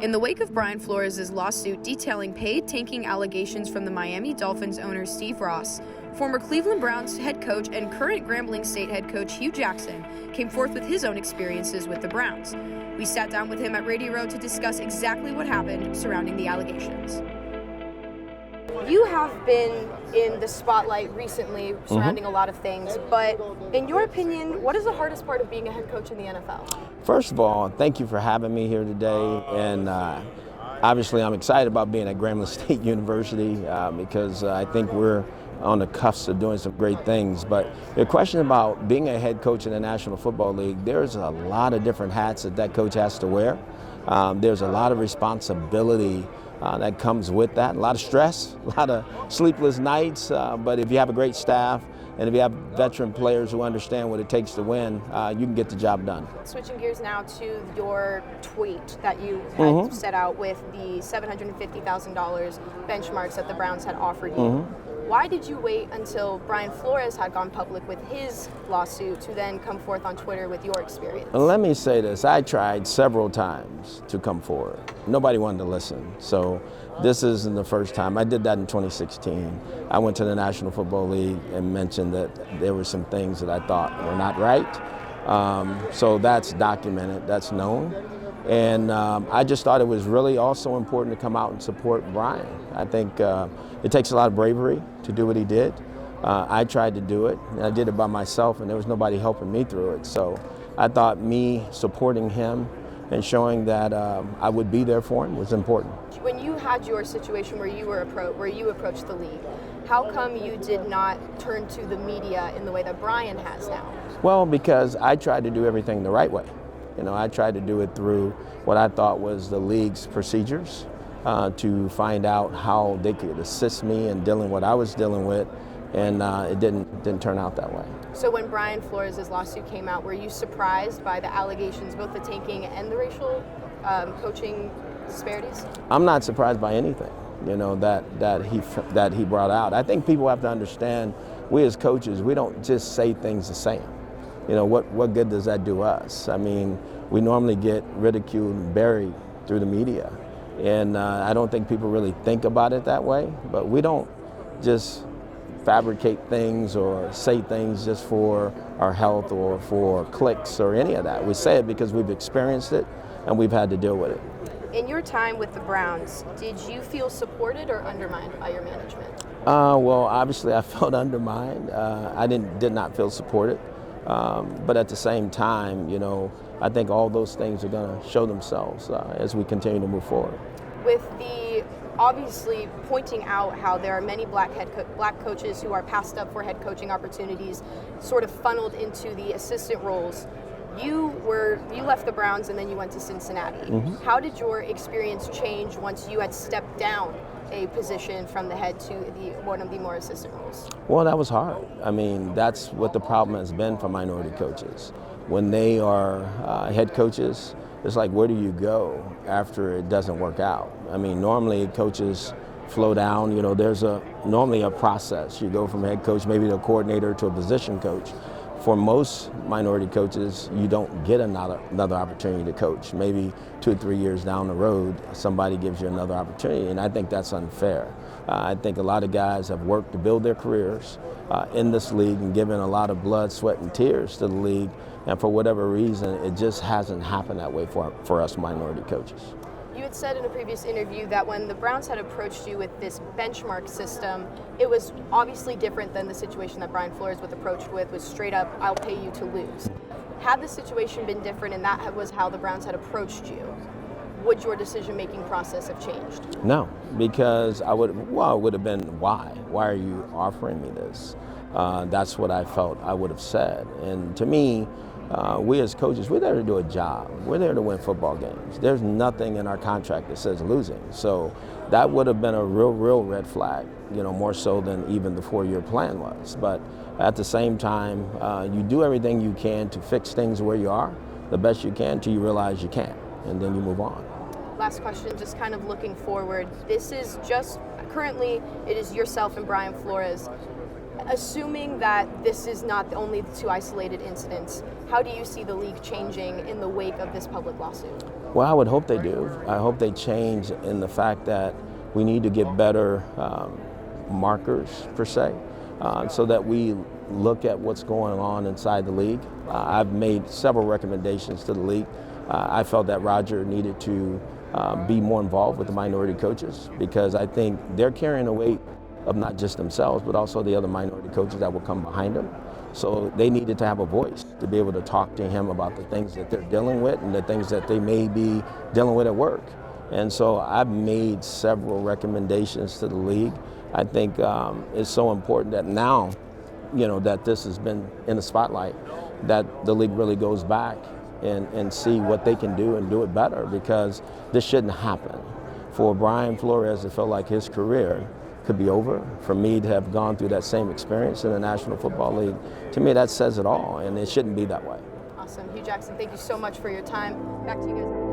In the wake of Brian Flores' lawsuit detailing paid tanking allegations from the Miami Dolphins owner Steve Ross, former Cleveland Browns head coach and current Grambling State head coach Hue Jackson came forth with his own experiences with the Browns. We sat down with him at Radio Row to discuss exactly what happened surrounding the allegations. You have been in the spotlight recently surrounding a lot of things, but in your opinion, what is the hardest part of being a head coach in the NFL? First of all, thank you for having me here today, and obviously I'm excited about being at Grambling State University because I think we're on the cusp of doing some great things. But the question about being a head coach in the National Football League, there's a lot of different hats that coach has to wear. There's a lot of responsibility that comes with that, a lot of stress, a lot of sleepless nights, but if you have a great staff and if you have veteran players who understand what it takes to win, you can get the job done. Switching gears now to your tweet that you had set out with the $750,000 benchmarks that the Browns had offered you. Why did you wait until Brian Flores had gone public with his lawsuit to then come forth on Twitter with your experience? Let me say this. I tried several times to come forward. Nobody wanted to listen. So this isn't the first time. I did that in 2016. I went to the National Football League and mentioned that there were some things that I thought were not right. So that's documented. That's known. And I just thought it was really also important to come out and support Brian. I think it takes a lot of bravery to do what he did. I tried to do it, and I did it by myself, and there was nobody helping me through it. So I thought me supporting him and showing that I would be there for him was important. When you had your situation where you approached the league, how come you did not turn to the media in the way that Brian has now? Well, because I tried to do everything the right way. You know, I tried to do it through what I thought was the league's procedures to find out how they could assist me in dealing with what I was dealing with, and it didn't turn out that way. So when Brian Flores' lawsuit came out, were you surprised by the allegations, both the tanking and the racial coaching disparities? I'm not surprised by anything, you know, that he brought out. I think people have to understand, we as coaches, we don't just say things the same. You know, what good does that do us? I mean, we normally get ridiculed and buried through the media. And I don't think people really think about it that way, but we don't just fabricate things or say things just for our health or for clicks or any of that. We say it because we've experienced it and we've had to deal with it. In your time with the Browns, did you feel supported or undermined by your management? Well, obviously I felt undermined. I did not feel supported. But at the same time, you know, I think all those things are going to show themselves as we continue to move forward. With the obviously pointing out how there are many black coaches who are passed up for head coaching opportunities, sort of funneled into the assistant roles. You left the Browns and then you went to Cincinnati. How did your experience change once you had stepped down a position from the head to one of the more assistant roles? Well, that was hard. I mean, that's what the problem has been for minority coaches. When they are head coaches, it's like, where do you go after it doesn't work out? I mean, normally coaches flow down. You know, there's normally a process. You go from head coach maybe to a coordinator to a position coach. For most minority coaches, you don't get another opportunity to coach. Maybe 2 or 3 years down the road, somebody gives you another opportunity, and I think that's unfair. I think a lot of guys have worked to build their careers in this league and given a lot of blood, sweat, and tears to the league, and for whatever reason, it just hasn't happened that way for us minority coaches. You had said in a previous interview that when the Browns had approached you with this benchmark system, it was obviously different than the situation that Brian Flores was approached with, was straight up, I'll pay you to lose. Had the situation been different and that was how the Browns had approached you, would your decision-making process have changed? No, because it would have been, why? Why are you offering me this? That's what I felt I would have said. And to me, we as coaches, we're there to do a job. We're there to win football games. There's nothing in our contract that says losing. So that would have been a real red flag, you know, more so than even the 4-year plan was. But at the same time, you do everything you can to fix things where you are, the best you can, till you realize you can't, and then you move on. Last question, just kind of looking forward. This is just, currently, it is yourself and Brian Flores. Assuming that this is not only the 2 isolated incidents, how do you see the league changing in the wake of this public lawsuit? Well, I would hope they do. I hope they change in the fact that we need to get better markers, per se, so that we look at what's going on inside the league. I've made several recommendations to the league. I felt that Roger needed to be more involved with the minority coaches, because I think they're carrying the weight of not just themselves, but also the other minority coaches that will come behind them. So they needed to have a voice to be able to talk to him about the things that they're dealing with and the things that they may be dealing with at work. And so I've made several recommendations to the league. I think it's so important that now, that this has been in the spotlight, that the league really goes back and see what they can do and do it better, because this shouldn't happen. For Brian Flores to feel like his career could be over, for me to have gone through that same experience in the National Football League, to me that says it all, and it shouldn't be that way. Awesome. Hue Jackson, thank you so much for your time. Back to you guys.